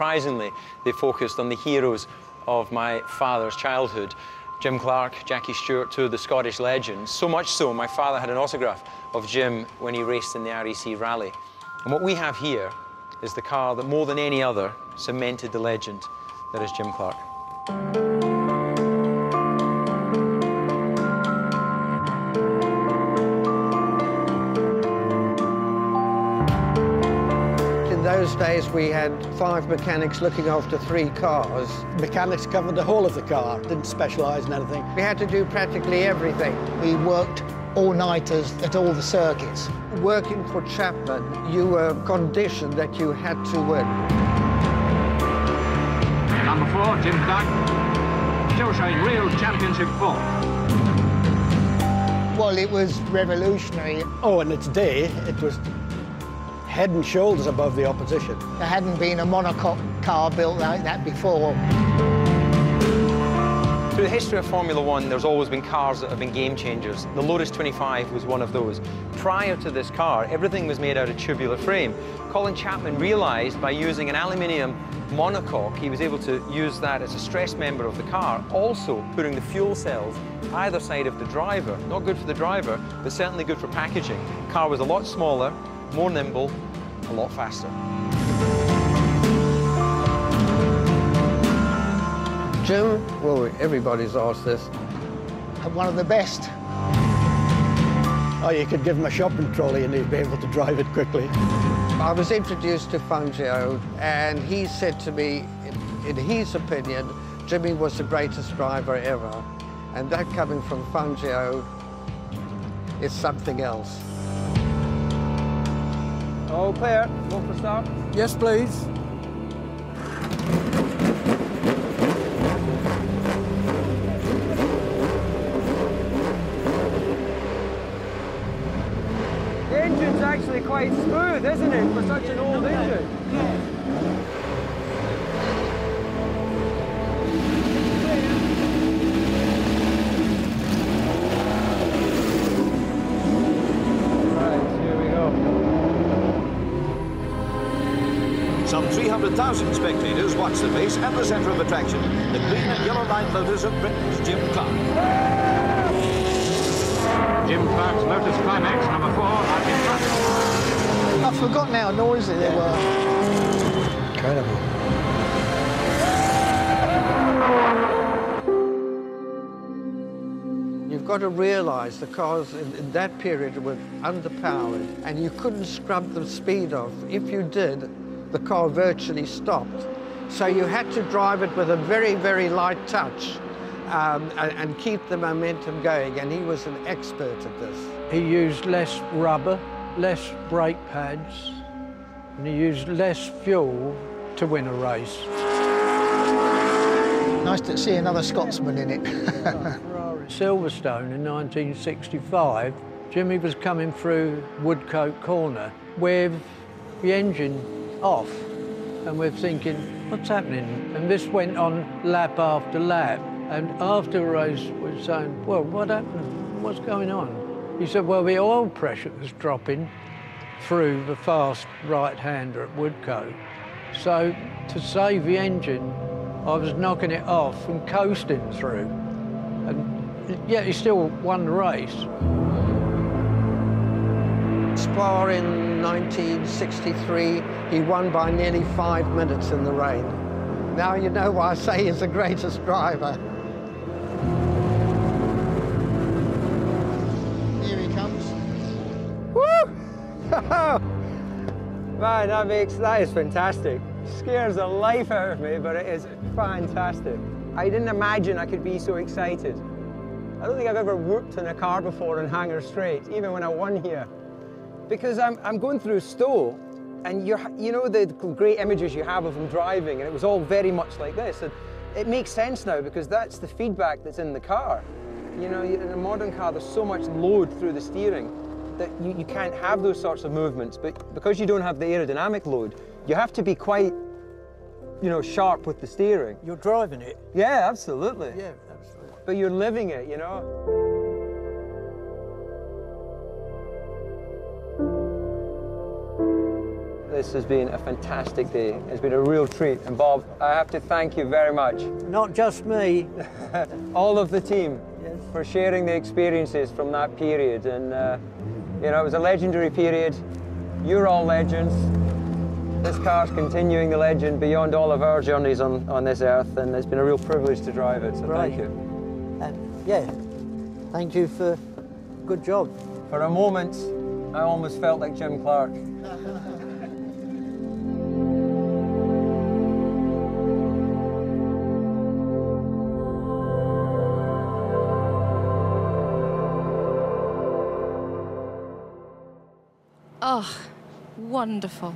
surprisingly, they focused on the heroes of my father's childhood. Jim Clark, Jackie Stewart, two of the Scottish legends. So much so, my father had an autograph of Jim when he raced in the REC Rally. And what we have here is the car that more than any other cemented the legend that is Jim Clark. In those days, we had 5 mechanics looking after 3 cars. Mechanics covered the whole of the car, didn't specialise in anything. We had to do practically everything. We worked all-nighters at all the circuits. Working for Chapman, you were conditioned that you had to win. Number 4, Jim Clark, still showing real championship form. Well, it was revolutionary. Oh, in its day, it was head and shoulders above the opposition. There hadn't been a monocoque car built like that before. Through the history of Formula One, there's always been cars that have been game changers. The Lotus 25 was one of those. Prior to this car, everything was made out of tubular frame. Colin Chapman realised by using an aluminium monocoque, he was able to use that as a stress member of the car, also putting the fuel cells either side of the driver. Not good for the driver, but certainly good for packaging. The car was a lot smaller, more nimble, a lot faster. Jim, well, everybody's asked this. One of the best. Oh, you could give him a shopping trolley and he'd be able to drive it quickly. I was introduced to Fangio, and he said to me, in his opinion, Jimmy was the greatest driver ever. And that coming from Fangio is something else. All clear. Go for start. Yes, please. The engine's actually quite smooth, isn't it, for such an old engine? Right, here we go. Some 300,000 spectators watch the race at the centre of attraction, the green and yellow line Lotus of Britain's Jim Clark. Jim Clark's Lotus Climax, number 4, out in front. I've forgotten how noisy they were. Incredible. You've got to realise the cars in that period were underpowered, and you couldn't scrub the speed off. If you did, the car virtually stopped. So you had to drive it with a very, very light touch and keep the momentum going, and he was an expert at this. He used less rubber, less brake pads, and he used less fuel to win a race. Nice to see another Scotsman in it. Silverstone in 1965, Jimmy was coming through Woodcote Corner with the engine off, and we're thinking, what's happening? And this went on lap after lap, and after the race we're saying, well, what happened? What's going on? He said, well, the oil pressure was dropping through the fast right-hander at Woodcote. So to save the engine, I was knocking it off and coasting through. And yet he still won the race. Spa in 1963, he won by nearly 5 minutes in the rain. Now you know why I say he's the greatest driver. Here he comes. Woo! Man, that is fantastic. Scares the life out of me, but it is fantastic. I didn't imagine I could be so excited. I don't think I've ever whooped in a car before in Hanger Straight, even when I won here. Because I'm going through Stowe, and you know the great images you have of him driving, and it was all very much like this. And it makes sense now, because that's the feedback that's in the car. You know, in a modern car, there's so much load through the steering that you can't have those sorts of movements. But because you don't have the aerodynamic load, you have to be quite, you know, sharp with the steering. You're driving it. Yeah, absolutely. Yeah, absolutely. But you're living it, you know? This has been a fantastic day. It's been a real treat. And Bob, I have to thank you very much. Not just me. All of the team, Yes. for sharing the experiences from that period. And, you know, it was a legendary period. You're all legends. This car's continuing the legend beyond all of our journeys on this earth, and it's been a real privilege to drive it, so Right. thank you. And yeah, thank you for good job. For a moment, I almost felt like Jim Clark. Oh, wonderful.